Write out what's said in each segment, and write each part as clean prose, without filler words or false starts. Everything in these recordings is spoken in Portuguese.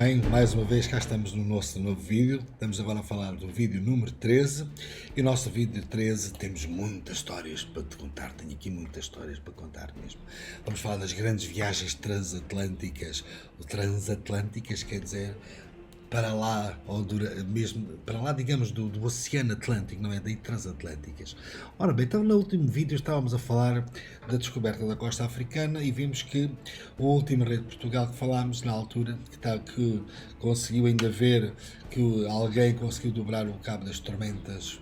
Bem, mais uma vez cá estamos no nosso novo vídeo. Estamos agora a falar do vídeo número 13. E o nosso vídeo 13 temos muitas histórias para te contar. Tenho aqui muitas histórias para contar mesmo. Vamos falar das grandes viagens transatlânticas. O transatlânticas quer dizer para lá, ou mesmo para lá, digamos, do Oceano Atlântico, não é? Daí transatlânticas. Ora bem, então no último vídeo estávamos a falar da descoberta da costa africana e vimos que o último rei de Portugal que falámos na altura, que conseguiu ainda ver que alguém conseguiu dobrar o Cabo das Tormentas,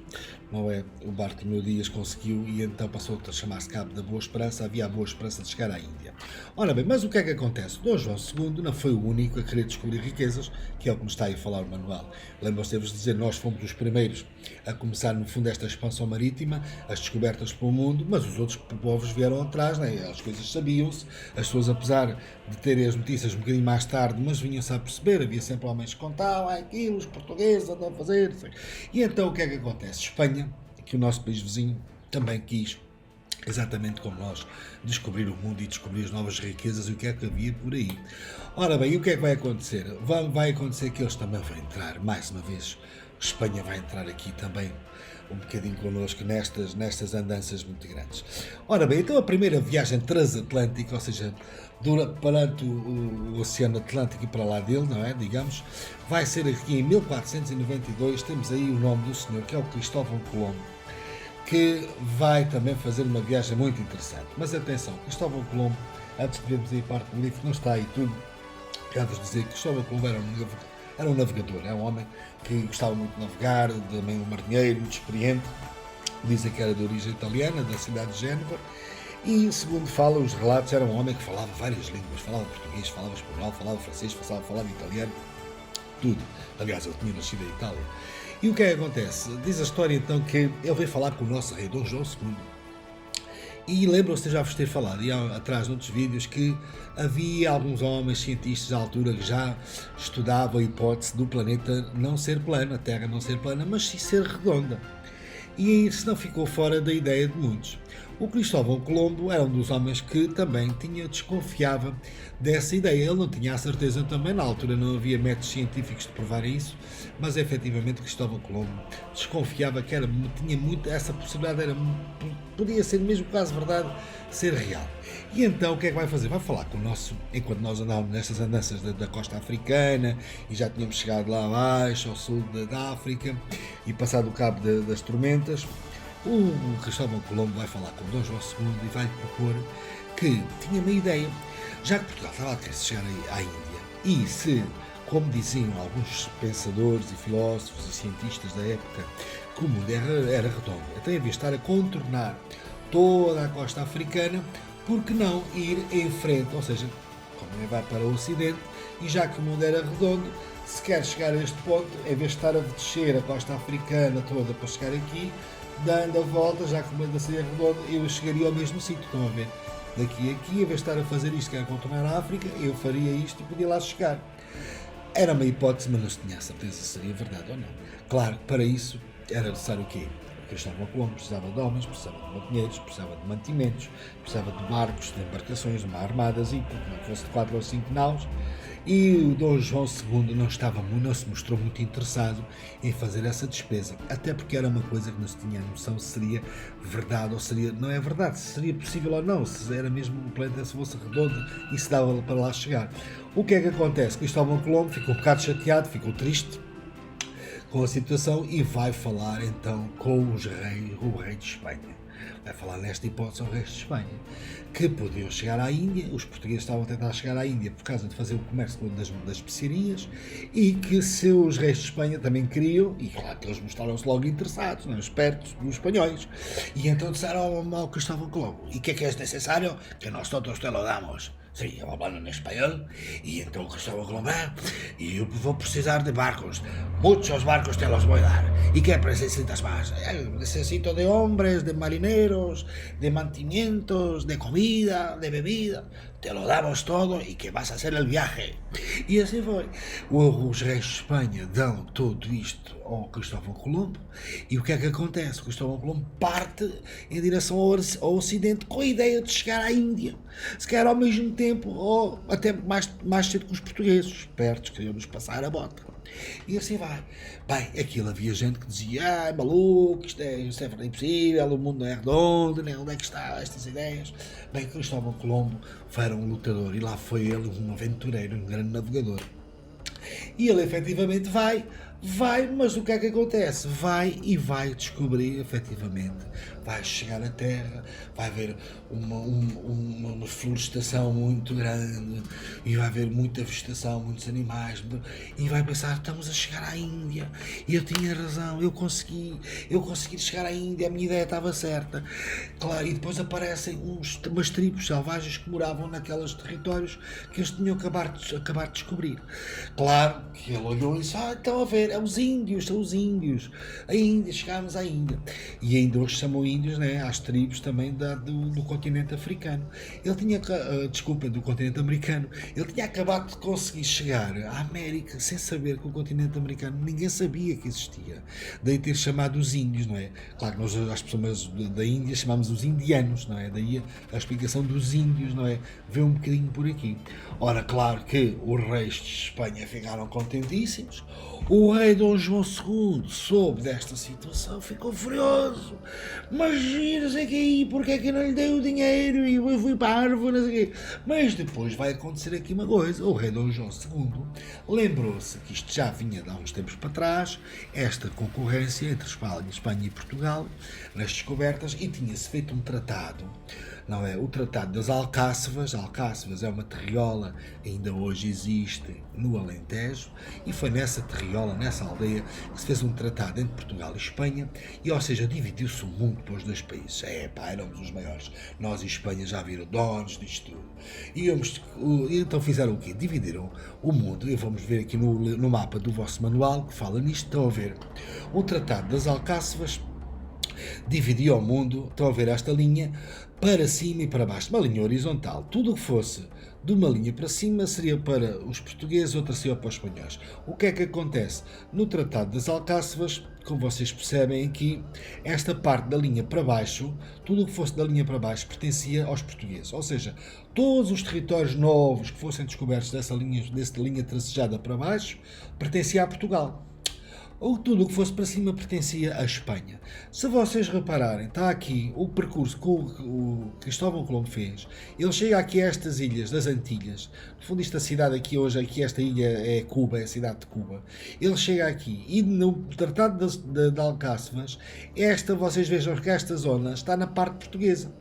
não é? O Bartolomeu Dias conseguiu e então passou a chamar-se Cabo da Boa Esperança. Havia a Boa Esperança de chegar à Índia. Ora bem, mas o que é que acontece? Dom João II não foi o único a querer descobrir riquezas, que é o que nos está aí a falar o manual. Lembram-se de vos dizer, nós fomos os primeiros a começar no fundo esta expansão marítima, as descobertas pelo mundo, mas os outros povos vieram atrás, né? As coisas sabiam-se, as pessoas apesar de terem as notícias um bocadinho mais tarde, mas vinham-se a perceber, havia sempre homens que contavam, aquilo, os portugueses andam a fazer, sei. E então o que é que acontece? Espanha, que o nosso país vizinho também quis, exatamente como nós, descobrir o mundo e descobrir as novas riquezas e o que é que havia por aí. Ora bem, e o que é que vai acontecer? Vai acontecer que eles também vão entrar, mais uma vez, Espanha vai entrar aqui também um bocadinho connosco nestas andanças muito grandes. Ora bem, então a primeira viagem transatlântica, ou seja, perante o Oceano Atlântico e para lá dele, não é, digamos, vai ser aqui em 1492, temos aí o nome do senhor, que é o Cristóvão Colombo, que vai também fazer uma viagem muito interessante. Mas atenção, Cristóvão Colombo, antes de vermos aí parte do livro, não está aí tudo, quero-vos dizer que Cristóvão Colombo era um navegador, é um homem que gostava muito de navegar, também um marinheiro muito experiente, dizem que era de origem italiana, da cidade de Génova, e segundo falam os relatos, era um homem que falava várias línguas, falava português, falava espanhol, falava francês, falava italiano, tudo. Aliás, ele tinha nascido em Itália. E o que é que acontece? Diz a história então que ele veio falar com o nosso rei Dom João II. E lembram-se de já vos ter falado, e atrás noutros vídeos, que havia alguns homens cientistas à altura que já estudavam a hipótese do planeta não ser plano, a Terra não ser plana, mas sim ser redonda. E isso não ficou fora da ideia de muitos. O Cristóvão Colombo era um dos homens que também desconfiava dessa ideia. Ele não tinha a certeza também, na altura não havia métodos científicos de provarem isso, mas efetivamente Cristóvão Colombo desconfiava que tinha muito essa possibilidade, podia ser mesmo quase verdade, ser real. E então o que é que vai fazer? Vai falar com o nosso, enquanto nós andávamos nestas andanças da costa africana e já tínhamos chegado lá abaixo, ao sul da África e passado o Cabo das Tormentas, o Cristóvão Colombo vai falar com Dom João II e vai propor que tinha uma ideia, já que Portugal estava a querer chegar à Índia e se, como diziam alguns pensadores e filósofos e cientistas da época, que o mundo era redondo, então havia de estar a contornar toda a costa africana, por que não ir em frente, ou seja, como vai para o Ocidente, e já que o mundo era redondo, se quer chegar a este ponto, em vez de estar a descer a costa africana toda para chegar aqui, dando a volta, já que o mundo seria redondo, eu chegaria ao mesmo sítio, estão a ver? Daqui a aqui, em vez de estar a fazer isto, que era contornar a África, eu faria isto e podia lá chegar. Era uma hipótese, mas não se tinha a certeza se seria verdade ou não. Claro, para isso era necessário o quê? Cristóvão Colombo precisava de homens, precisava de marinheiros, precisava de mantimentos, precisava de barcos, de embarcações, de uma armadas, e porque fosse de 4 ou 5 naus. E o Dom João II não se mostrou muito interessado em fazer essa despesa, até porque era uma coisa que não se tinha noção se seria verdade ou seria, não é verdade, se seria possível ou não, se era mesmo o planeta se fosse redondo e se dava para lá chegar. O que é que acontece? Cristóvão Colombo ficou um bocado chateado, ficou triste com a situação e vai falar então com o rei de Espanha. Vai falar nesta hipótese ao rei de Espanha, que podiam chegar à Índia, os portugueses estavam a tentar chegar à Índia por causa de fazer o comércio das especiarias, e que se os reis de Espanha também queriam, e claro que eles mostraram-se logo interessados, não, espertos dos espanhóis, e então disseram ao Cristóvão Colombo, e que é necessário? Que nosotros te lo damos. Sim, eu falo em espanhol, e então Cristóvão Colombo, e eu vou precisar de barcos, muitos barcos te los vou dar, ¿Y qué necesitas más? Necesito de hombres, de marineros, de mantenimientos, de comida, de bebida. Te lo damos todo e que vas a hacer el viaje. E assim foi. Os reis de Espanha dão tudo isto ao Cristóvão Colombo e o que é que acontece? O Cristóvão Colombo parte em direção ao Ocidente com a ideia de chegar à Índia. Se calhar ao mesmo tempo ou até mais cedo que os portugueses, espertos, queríamos passar a bota. E assim vai. Bem, aquilo havia gente que dizia, maluco, isto é impossível, o mundo não é redondo, nem onde é que está estas ideias. Bem, Cristóvão Colombo era um lutador e lá foi ele um aventureiro, um grande navegador. E ele efetivamente vai, mas o que é que acontece? Vai e vai descobrir efetivamente, vai chegar à Terra, vai ver uma florestação muito grande e vai ver muita vegetação, muitos animais e vai pensar, estamos a chegar à Índia e eu tinha razão, eu consegui chegar à Índia, a minha ideia estava certa. Claro, e depois aparecem umas tribos selvagens que moravam naqueles territórios que eles tinham acabado de descobrir. Claro que ele olhou e disse, estão a ver, são os índios, a Índia, chegámos à Índia. E ainda hoje chamam índios, né, às tribos também do continente africano. Ele tinha, do continente americano, ele tinha acabado de conseguir chegar à América sem saber que o continente americano, ninguém sabia que existia. Daí ter chamado os índios, não é? Claro, nós as pessoas da Índia chamamos os indianos, não é? Daí a explicação dos índios, não é? Vê um bocadinho por aqui. Ora, claro que os reis de Espanha ficaram contentíssimos. O rei Dom João II soube desta situação, ficou furioso. Mas não sei o que aí, porque é que não lhe dei o dinheiro e eu fui parvo, não sei o quê. Mas depois vai acontecer aqui uma coisa. O rei Dom João II lembrou-se que isto já vinha de há uns tempos para trás, esta concorrência entre Espanha e Portugal nas descobertas, e tinha-se feito um tratado, não é? O Tratado das Alcáçovas. Alcáçovas é uma terriola, ainda hoje existe no Alentejo, e foi nessa terriola, nessa aldeia, que se fez um tratado entre Portugal e Espanha, e ou seja, dividiu-se o mundo para os dois países. Éramos os maiores. Nós e Espanha já viram donos disto tudo. E então fizeram o quê? Dividiram o mundo, e vamos ver aqui no mapa do vosso manual, que fala nisto, estão a ver. O Tratado das Alcáçovas dividia o mundo, estão a ver esta linha, para cima e para baixo, uma linha horizontal. Tudo o que fosse de uma linha para cima seria para os portugueses, outra seria para os espanhóis. O que é que acontece? No Tratado das Alcáçovas, como vocês percebem aqui, esta parte da linha para baixo, tudo o que fosse da linha para baixo pertencia aos portugueses. Ou seja, todos os territórios novos que fossem descobertos dessa linha tracejada para baixo, pertencia a Portugal. Ou tudo o que fosse para cima pertencia à Espanha. Se vocês repararem, está aqui o percurso que o Cristóvão Colombo fez. Ele chega aqui a estas ilhas das Antilhas. No fundo, esta cidade aqui hoje, esta ilha é Cuba, é a cidade de Cuba. Ele chega aqui e no Tratado de Alcáçovas, vocês vejam que esta zona está na parte portuguesa,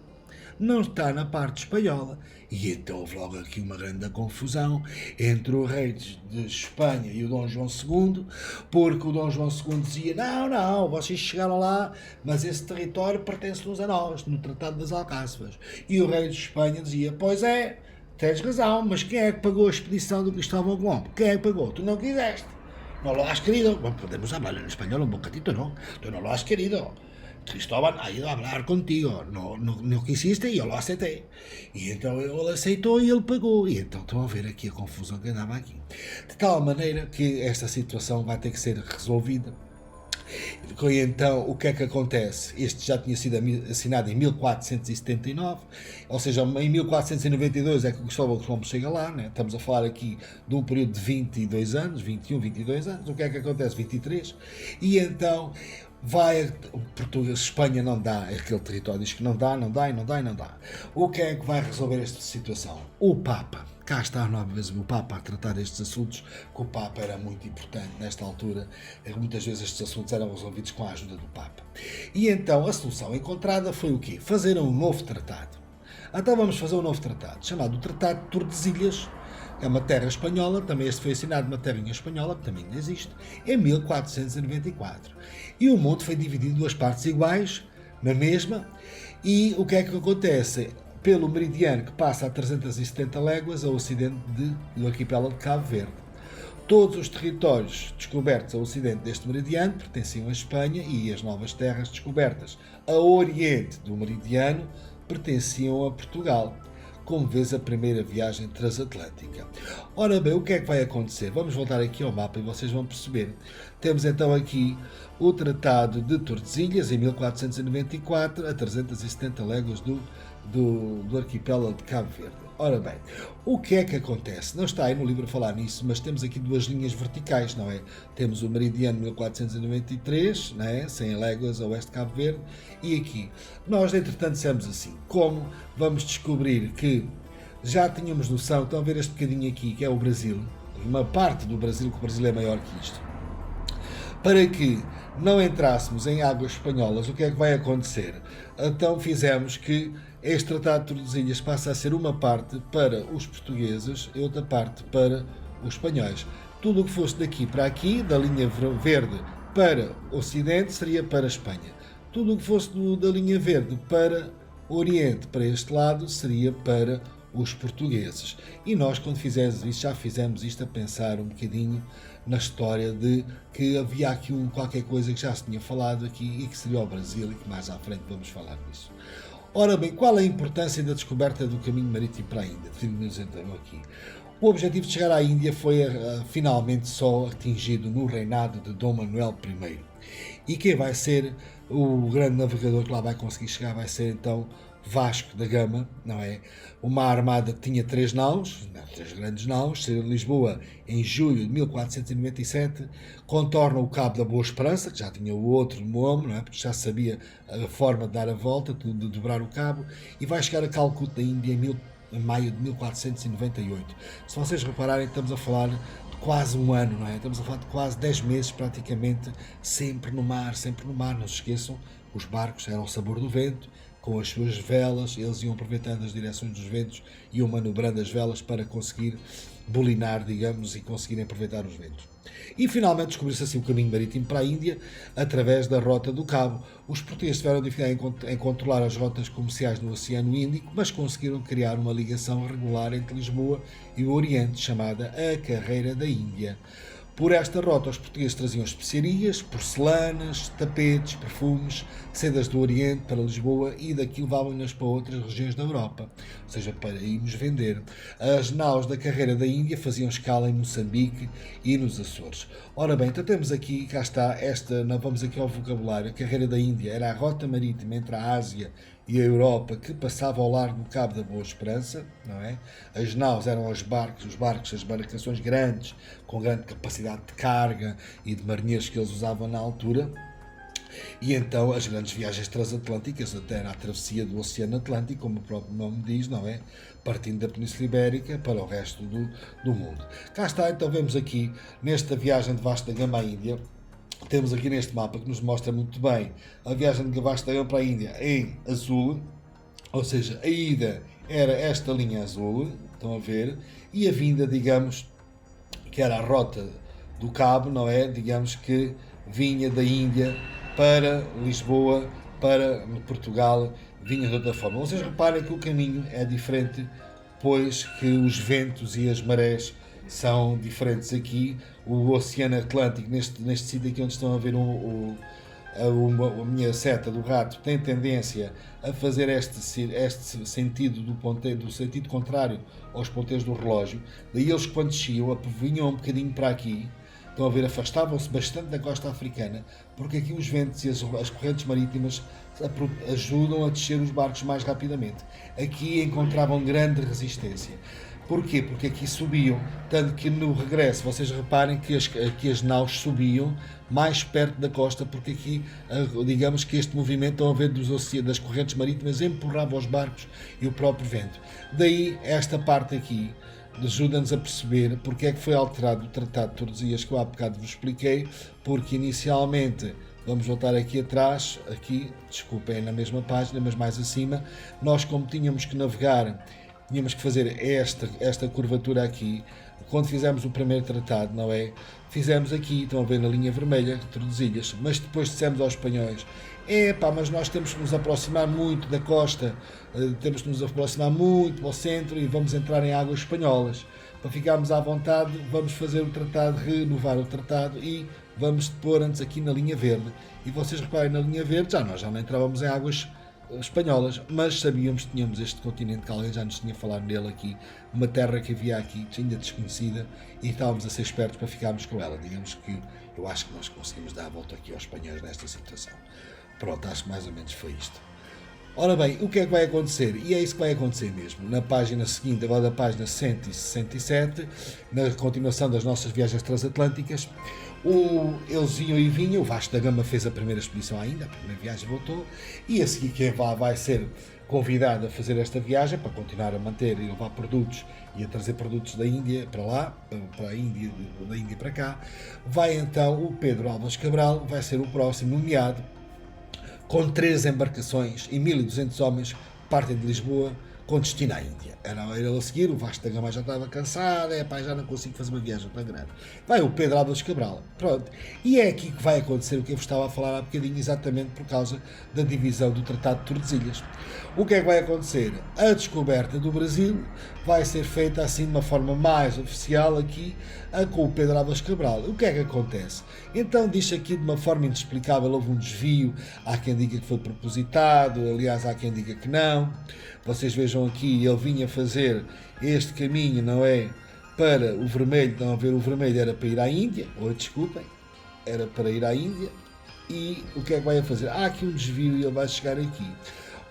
não está na parte espanhola. E então houve logo aqui uma grande confusão entre o rei de Espanha e o Dom João II, porque o Dom João II dizia, não, vocês chegaram lá, mas esse território pertence-nos a nós, no Tratado das Alcáçovas. E o rei de Espanha dizia, pois é, tens razão, mas quem é que pagou a expedição do Cristóvão Colombo? Quem é que pagou? Tu não quiseste. No lo has querido. Bueno, podemos hablar en español un bocadito, ¿no? Tú no lo has querido. Cristóbal ha ido a hablar contigo, não quisiste e eu lo aceptei. E então ele aceitou e ele pagou. E então estão a ver aqui a confusão que andava aqui. De tal maneira que esta situação vai ter que ser resolvida. E então o que é que acontece? Este já tinha sido assinado em 1479, ou seja, em 1492 é que o Cristóvão Colombo chega lá, né? Estamos a falar aqui de um período de 22 anos, 21, 22 anos. O que é que acontece? 23. E então Portugal, Espanha não dá, aquele território diz que não dá. O que é que vai resolver esta situação? O Papa. Cá está novamente o Papa a tratar estes assuntos, que o Papa era muito importante nesta altura, muitas vezes estes assuntos eram resolvidos com a ajuda do Papa. E então a solução encontrada foi o quê? Fazer um novo tratado. Então vamos fazer um novo tratado, chamado Tratado de Tordesilhas. É uma terra espanhola, também este foi assinado uma terrinha espanhola, que também ainda existe, em 1494. E o mundo foi dividido em duas partes iguais, na mesma, e o que é que acontece? Pelo meridiano que passa a 370 léguas ao ocidente do arquipélago de Cabo Verde. Todos os territórios descobertos a ocidente deste meridiano pertenciam à Espanha e as novas terras descobertas a oriente do meridiano pertenciam a Portugal. Como vês, a primeira viagem transatlântica. Ora bem, o que é que vai acontecer? Vamos voltar aqui ao mapa e vocês vão perceber. Temos então aqui o Tratado de Tordesilhas, em 1494, a 370 léguas do arquipélago de Cabo Verde. Ora bem, o que é que acontece? Não está aí no livro a falar nisso, mas temos aqui duas linhas verticais, não é? Temos o meridiano 1493, não é? 100 léguas a oeste de Cabo Verde, e aqui. Nós, entretanto, dissemos assim, como vamos descobrir que já tínhamos noção, estão a ver este bocadinho aqui, que é o Brasil, uma parte do Brasil, que o Brasil é maior que isto. Para que não entrássemos em águas espanholas, o que é que vai acontecer? Então fizemos que este Tratado de Tordesilhas passa a ser uma parte para os portugueses e outra parte para os espanhóis. Tudo o que fosse daqui para aqui, da linha verde para o ocidente, seria para a Espanha. Tudo o que fosse da linha verde para o oriente, para este lado, seria para os portugueses. E nós, quando fizemos isto, já fizemos isto a pensar um bocadinho na história de que havia aqui qualquer coisa que já se tinha falado aqui e que seria o Brasil e que mais à frente vamos falar disso. Ora bem, qual é a importância da descoberta do caminho marítimo para a Índia? Define-nos então aqui. O objetivo de chegar à Índia foi finalmente só atingido no reinado de Dom Manuel I. E quem vai ser o grande navegador que lá vai conseguir chegar vai ser então Vasco da Gama, não é? Uma armada que tinha 3 naus, 3 grandes naus, saiu de Lisboa em julho de 1497, contorna o Cabo da Boa Esperança, que já tinha o outro nome, não é? Porque já sabia a forma de dar a volta, de dobrar o cabo, e vai chegar a Calcuta, Índia, em maio de 1498. Se vocês repararem, estamos a falar de quase um ano, não é? Estamos a falar de quase 10 meses, praticamente, sempre no mar, não se esqueçam, os barcos eram o sabor do vento, com as suas velas, eles iam aproveitando as direções dos ventos, iam manobrando as velas para conseguir bolinar, digamos, e conseguirem aproveitar os ventos. E finalmente descobriu-se assim o caminho marítimo para a Índia, através da Rota do Cabo. Os portugueses tiveram dificuldade em controlar as rotas comerciais no Oceano Índico, mas conseguiram criar uma ligação regular entre Lisboa e o Oriente, chamada a Carreira da Índia. Por esta rota, os portugueses traziam especiarias, porcelanas, tapetes, perfumes, sedas do Oriente para Lisboa e daqui levavam-nas para outras regiões da Europa, ou seja, para irmos vender. As naus da Carreira da Índia faziam escala em Moçambique e nos Açores. Ora bem, então temos aqui, cá está, vamos aqui ao vocabulário. A Carreira da Índia era a rota marítima entre a Ásia e a Europa que passava ao largo do Cabo da Boa Esperança, não é? As naus eram os barcos, as embarcações grandes, com grande capacidade de carga e de marinheiros que eles usavam na altura. E então as grandes viagens transatlânticas, até era a travessia do Oceano Atlântico, como o próprio nome diz, não é? Partindo da Península Ibérica para o resto do mundo. Cá está, então vemos aqui, nesta viagem de Vasco da Gama à Índia, temos aqui neste mapa que nos mostra muito bem a viagem de Vasco da Gama para a Índia em azul, ou seja, a ida era esta linha azul, estão a ver, e a vinda, digamos, que era a rota do Cabo, não é? Digamos que vinha da Índia para Lisboa, para Portugal, vinha de outra forma. Vocês reparem que o caminho é diferente, pois que os ventos e as marés são diferentes aqui. O Oceano Atlântico, neste sítio aqui onde estão a ver a minha seta do rato, tem tendência a fazer este sentido do sentido contrário aos ponteiros do relógio. Daí eles, quando desciam, vinham um bocadinho para aqui. Estão a ver, afastavam-se bastante da costa africana, porque aqui os ventos e as correntes marítimas ajudam a descer os barcos mais rapidamente. Aqui encontravam grande resistência. Porquê? Porque aqui subiam, tanto que no regresso, vocês reparem que as naus subiam mais perto da costa, porque aqui, digamos que este movimento, estão a ver, das correntes marítimas, empurrava os barcos e o próprio vento. Daí, esta parte aqui, ajuda-nos a perceber porque é que foi alterado o Tratado de Tordesilhas, que eu há bocado vos expliquei, porque inicialmente, vamos voltar aqui atrás, desculpem, na mesma página, mas mais acima, nós como tínhamos que navegar, tínhamos que fazer esta curvatura aqui, quando fizemos o primeiro tratado, não é? Fizemos aqui, estão a ver na linha vermelha, Tordesilhas, mas depois dissemos aos espanhóis, mas nós temos que nos aproximar muito da costa, temos que nos aproximar muito ao centro e vamos entrar em águas espanholas. para ficarmos à vontade, vamos fazer o tratado, renovar o tratado e vamos pôr antes aqui na linha verde. E vocês reparem, na linha verde nós já não entrávamos em águas espanholas, mas sabíamos que tínhamos este continente, que alguém já nos tinha falado nele aqui, uma terra que havia aqui, ainda desconhecida, e estávamos a ser espertos para ficarmos com ela. Digamos que eu acho que nós conseguimos dar a volta aqui aos espanhóis nesta situação. Pronto, acho que mais ou menos foi isto. Ora bem, o que é que vai acontecer? E é isso que vai acontecer mesmo. Na página seguinte, agora da página 167, na continuação das nossas viagens transatlânticas, eles iam e vinham, o Vasco da Gama fez a primeira expedição ainda, a primeira viagem voltou, e a seguir quem vai ser convidado a fazer esta viagem, para continuar a manter e levar produtos e a trazer produtos da Índia para lá, para a Índia, da Índia para cá, vai então o Pedro Álvares Cabral, vai ser o próximo nomeado, com 3 embarcações e 1.200 homens, partem de Lisboa com destino à Índia. Era ele a seguir, o Vasco da Gama já estava cansado, já não consigo fazer uma viagem tão grande. Vai o Pedro Álvares Cabral, pronto. E é aqui que vai acontecer o que eu vos estava a falar há bocadinho, exatamente por causa da divisão do Tratado de Tordesilhas. O que é que vai acontecer? A descoberta do Brasil vai ser feita assim de uma forma mais oficial aqui com o Pedro Álvares Cabral. O que é que acontece? Então diz aqui de uma forma inexplicável, houve um desvio, há quem diga que foi propositado, aliás há quem diga que não. Vocês vejam aqui, ele vinha fazer este caminho, não é? Para o vermelho, não a ver, o vermelho era para ir à Índia, ou desculpem, era para ir à Índia, e o que é que vai fazer? Há aqui um desvio e ele vai chegar aqui.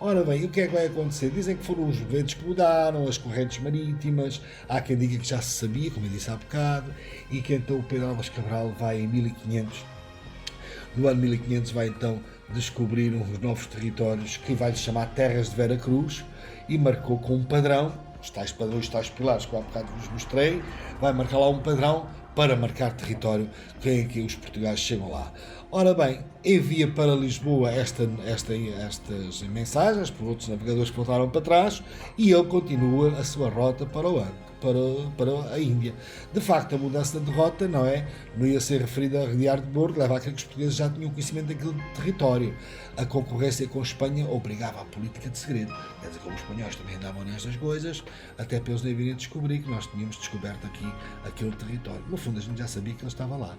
Ora bem, o que é que vai acontecer? Dizem que foram os ventos que mudaram, as correntes marítimas, há quem diga que já se sabia, como eu disse há bocado, e que então o Pedro Álvares Cabral vai em 1500, no ano 1500 vai então descobrir uns novos territórios que vai-lhe chamar Terras de Vera Cruz, e marcou com um padrão, os tais padrões, os tais pilares que eu há bocado vos mostrei, vai marcar lá um padrão para marcar território em que os portugueses chegam lá. Ora bem, envia para Lisboa estas mensagens por outros navegadores que voltaram para trás e ele continua a sua rota para a Índia. De facto, a mudança da rota não ia ser referida a Redear de Borgo, leva a que os portugueses já tinham conhecimento daquele território. A concorrência com a Espanha obrigava à política de segredo. Quer dizer, como os espanhóis também andavam nestas coisas, até para eles nem virem descobrir que nós tínhamos descoberto aqui aquele território. No fundo, a gente já sabia que ele estava lá.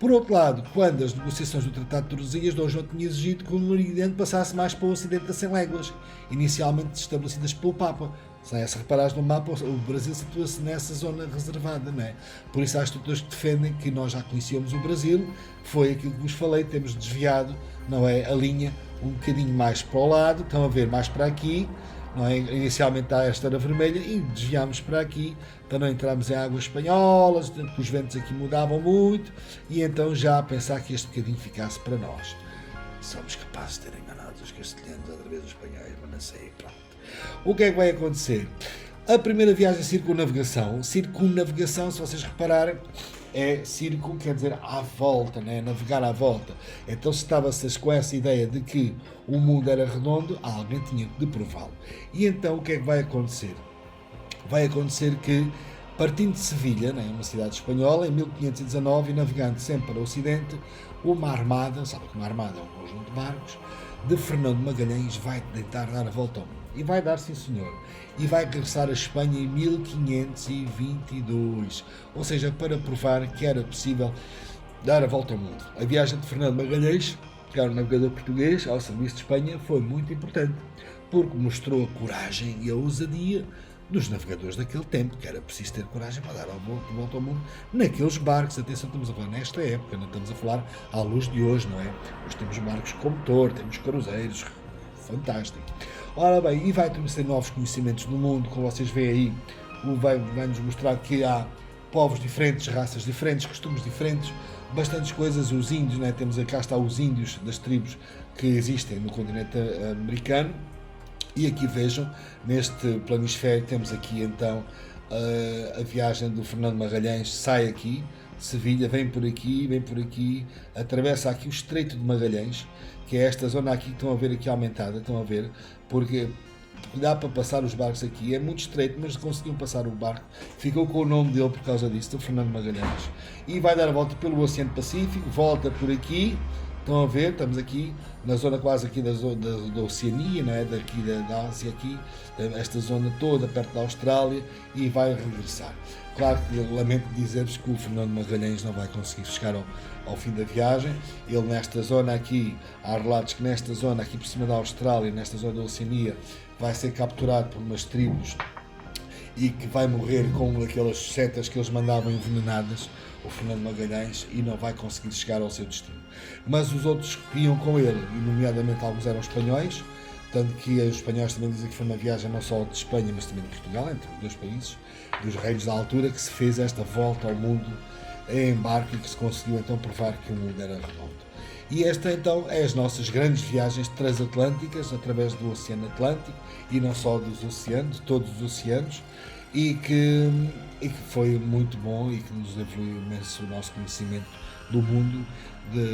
Por outro lado, quando as negociações do Tratado de Tordesilhas, Dom João tinha exigido que o Meridiano passasse mais para o ocidente a 100 léguas, inicialmente estabelecidas pelo Papa. Se reparares no mapa, o Brasil situa-se nessa zona reservada, não é? Por isso há estruturas que defendem que nós já conhecíamos o Brasil, foi aquilo que vos falei, temos desviado, não é, a linha um bocadinho mais para o lado, estão a ver mais para aqui, não é? Inicialmente esta era vermelha e desviámos para aqui, para não entrarmos em águas espanholas, porque os ventos aqui mudavam muito, e então já a pensar que este bocadinho ficasse para nós. Somos capazes de ter enganado os castelhanos, outra vez os espanhóis, mas não sei, pronto. O que é que vai acontecer? A primeira viagem circunnavegação, se vocês repararem, é circo, quer dizer à volta, né? Navegar à volta. Então se estava-se com essa ideia de que o mundo era redondo, alguém tinha de prová-lo. E então o que é que vai acontecer? Vai acontecer que, partindo de Sevilha, né, uma cidade espanhola, em 1519, e navegando sempre para o ocidente, uma armada, sabe que uma armada é um conjunto de barcos, de Fernando Magalhães vai tentar dar a volta ao mundo. E vai dar, sim senhor. E vai regressar à Espanha em 1522. Ou seja, para provar que era possível dar a volta ao mundo. A viagem de Fernando Magalhães, que era um navegador português ao serviço de Espanha, foi muito importante, porque mostrou a coragem e a ousadia dos navegadores daquele tempo, que era preciso ter coragem para dar a volta ao mundo naqueles barcos. Atenção, estamos a falar nesta época, não estamos a falar à luz de hoje, não é? Hoje temos barcos com motor, temos cruzeiros, fantástico. Ora bem, e vai ter novos conhecimentos no mundo, como vocês veem aí, vai-nos mostrar que há povos diferentes, raças diferentes, costumes diferentes, bastantes coisas. Os índios, né? Temos cá está os índios das tribos que existem no continente americano. E aqui vejam, neste planisfério temos aqui então a viagem do Fernando Magalhães, sai aqui, Sevilha, vem por aqui, atravessa aqui o Estreito de Magalhães, que é esta zona aqui que estão a ver aqui aumentada, estão a ver, porque dá para passar os barcos aqui, é muito estreito, mas conseguiam passar o barco, ficou com o nome dele por causa disso, do Fernando Magalhães, e vai dar a volta pelo Oceano Pacífico, volta por aqui, Estão a ver, estamos aqui na zona quase aqui da Oceania, não é? Daqui da Ásia, aqui, esta zona toda perto da Austrália, e vai regressar. Claro que lamento dizer-vos que o Fernando Magalhães não vai conseguir chegar ao fim da viagem. Ele nesta zona aqui, há relatos que nesta zona aqui por cima da Austrália, nesta zona da Oceania, vai ser capturado por umas tribos e que vai morrer com aquelas setas que eles mandavam envenenadas, o Fernando Magalhães, e não vai conseguir chegar ao seu destino. Mas os outros que iam com ele, e nomeadamente alguns eram espanhóis, tanto que os espanhóis também dizem que foi uma viagem não só de Espanha, mas também de Portugal, entre os dois países, dos reinos da altura, que se fez esta volta ao mundo em barco e que se conseguiu então provar que o mundo era redondo. E esta então é as nossas grandes viagens transatlânticas através do Oceano Atlântico, e não só dos oceanos, de todos os oceanos, e que foi muito bom e que nos evoluiu imenso o nosso conhecimento do mundo,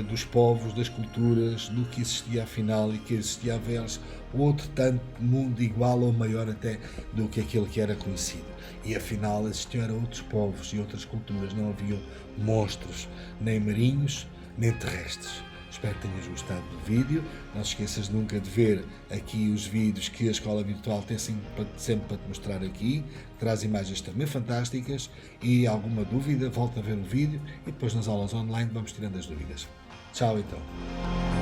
dos povos, das culturas, do que existia afinal, e que existia a vez outro tanto mundo igual ou maior até do que aquele que era conhecido. E afinal existiam outros povos e outras culturas, não haviam monstros, nem marinhos, nem terrestres. Espero que tenhas gostado do vídeo. Não te esqueças nunca de ver aqui os vídeos que a Escola Virtual tem sempre para te mostrar aqui. Traz imagens também fantásticas, e alguma dúvida, volta a ver o vídeo e depois nas aulas online vamos tirando as dúvidas. Tchau então.